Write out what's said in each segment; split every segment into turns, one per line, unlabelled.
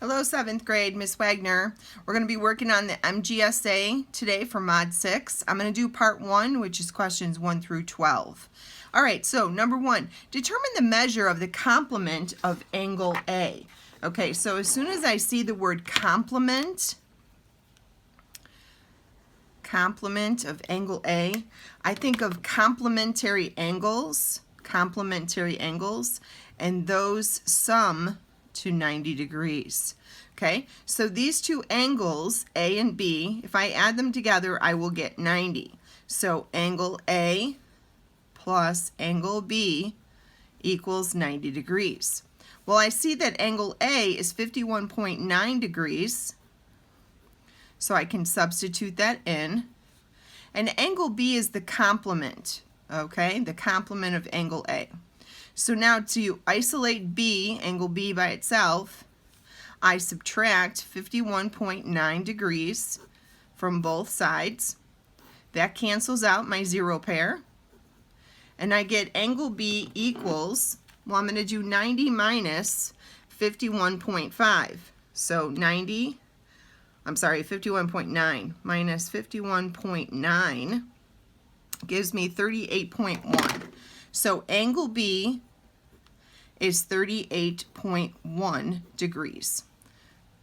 Hello, 7th grade, Miss Wagner. We're going to be working on the MGSA today for Mod 6. I'm going to do Part 1, which is questions 1 through 12. All right, so number 1, determine the measure of the complement of angle A. Okay, so as soon as I see the word complement of angle A, I think of complementary angles, and those sum to 90 degrees. Okay, so these two angles, A and B, if I add them together, I will get 90. So angle A plus angle B equals 90 degrees. Well, I see that angle A is 51.9 degrees, so I can substitute that in. And angle B is the complement, okay, the complement of angle A. So now to isolate B, angle B by itself, I subtract 51.9 degrees from both sides. That cancels out my zero pair. And I get angle B equals, well, I'm going to do 90 minus 51.5. So 51.9 minus 51.9 gives me 38.1. So angle B is 38.1 degrees.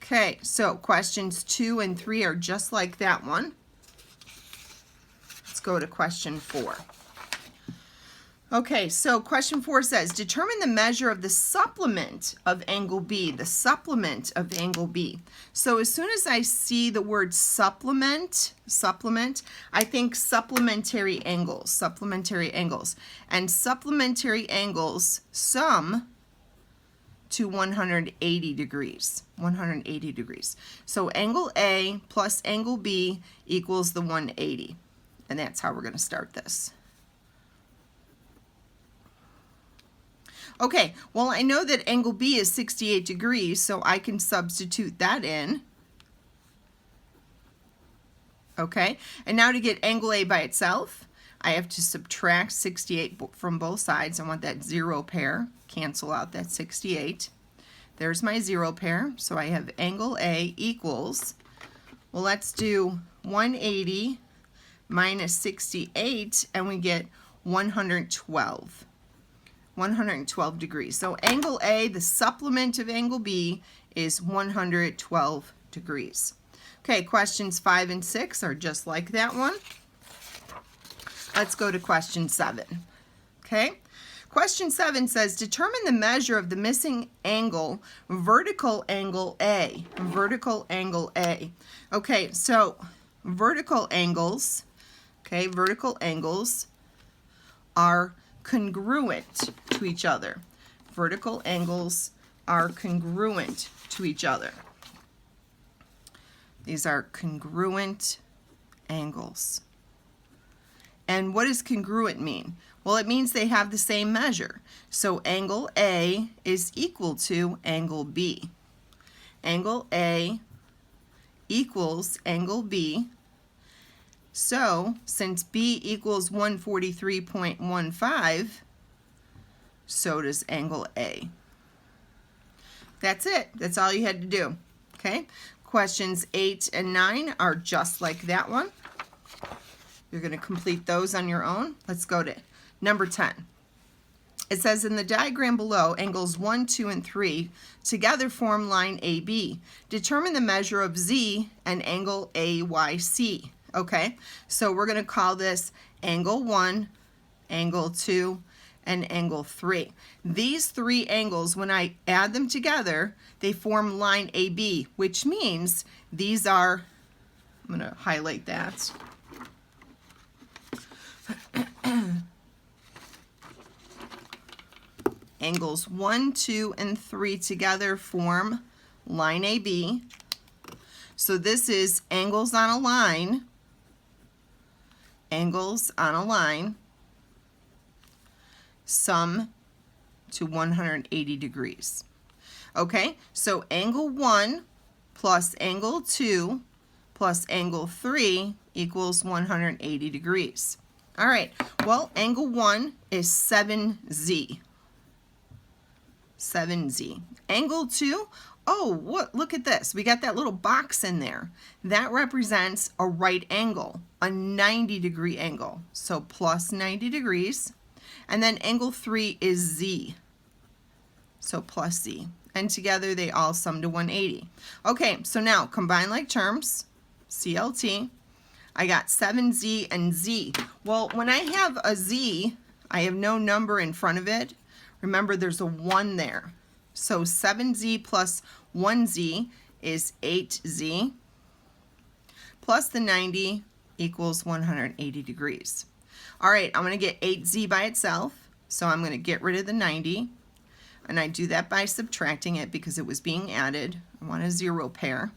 Okay, so questions 2 and 3 are just like that one. Let's go to question 4. Okay, so question 4 says, determine the measure of the supplement of angle B, the supplement of angle B. So as soon as I see the word supplement, I think supplementary angles, and supplementary angles sum to 180 degrees, So angle A plus angle B equals the 180, and that's how we're going to start this. Okay, well, I know that angle B is 68 degrees, so I can substitute that in. Okay, and now to get angle A by itself, I have to subtract 68 from both sides. I want that zero pair, cancel out that 68. There's my zero pair, so I have angle A equals, well, let's do 180 minus 68, and we get 112 degrees. So angle A, the supplement of angle B, is 112 degrees. Okay, questions 5 and 6 are just like that one. Let's go to question 7. Okay, question 7 says, determine the measure of the missing angle, vertical angle A. Okay, so vertical angles are congruent to each other. Vertical angles are congruent to each other. These are congruent angles. And what does congruent mean? Well, it means they have the same measure. So angle A is equal to angle B. Angle A equals angle B. So, since B equals 143.15, so does angle A. That's it. That's all you had to do. Okay? Questions 8 and 9 are just like that one. You're going to complete those on your own. Let's go to number 10. It says in the diagram below, angles 1, 2, and 3 together form line AB. Determine the measure of Z and angle AYC. Okay, so we're going to call this angle 1, angle 2, and angle 3. These three angles, when I add them together, they form line AB, which means these are, I'm going to highlight that. Angles 1, 2, and 3 together form line AB. So this is angles on a line. Angles on a line sum to 180 degrees. Okay, so angle 1 plus angle 2 plus angle 3 equals 180 degrees. All right, well, angle 1 is 7Z. 7z. Angle 2, oh, what? Look at this. We got that little box in there. That represents a right angle, a 90-degree angle. So plus 90 degrees. And then angle 3 is z. So plus z. And together they all sum to 180. Okay, so now combine like terms, CLT. I got 7z and z. Well, when I have a z, I have no number in front of it. Remember, there's a 1 there. So 7z plus 1z is 8z. Plus the 90 equals 180 degrees. All right, I'm going to get 8z by itself. So I'm going to get rid of the 90. And I do that by subtracting it because it was being added. I want a 0 pair.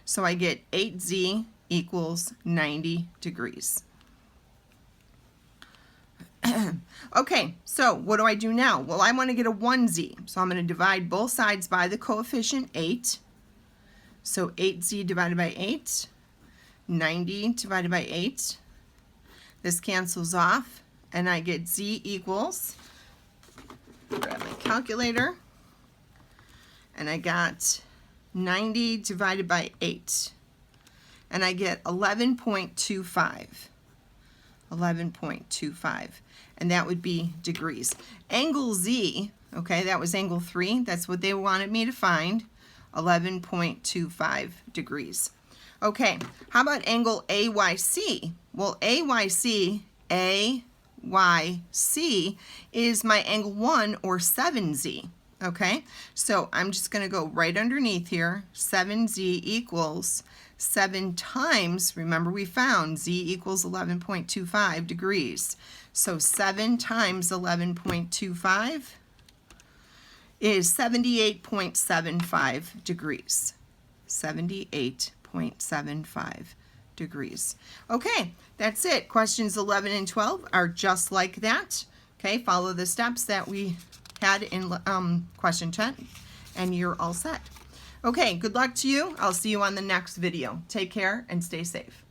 So I get 8z equals 90 degrees. Okay, so what do I do now? Well, I want to get a 1z. So I'm going to divide both sides by the coefficient 8. So 8z divided by 8. 90 divided by 8. This cancels off. And I get z equals, grab my calculator, and I got 90 divided by 8, and I get 11.25. 11.25, and that would be degrees. Angle Z, okay, that was angle 3. That's what they wanted me to find, 11.25 degrees. Okay, how about angle AYC? Well, AYC is my angle 1, or 7z. Okay, so I'm just going to go right underneath here. 7z equals 7 times, remember we found z equals 11.25 degrees. So 7 times 11.25 is 78.75 degrees. 78.75 degrees. Okay, that's it. Questions 11 and 12 are just like that. Okay, follow the steps that we had in question 10, and you're all set. Okay, good luck to you. I'll see you on the next video. Take care and stay safe.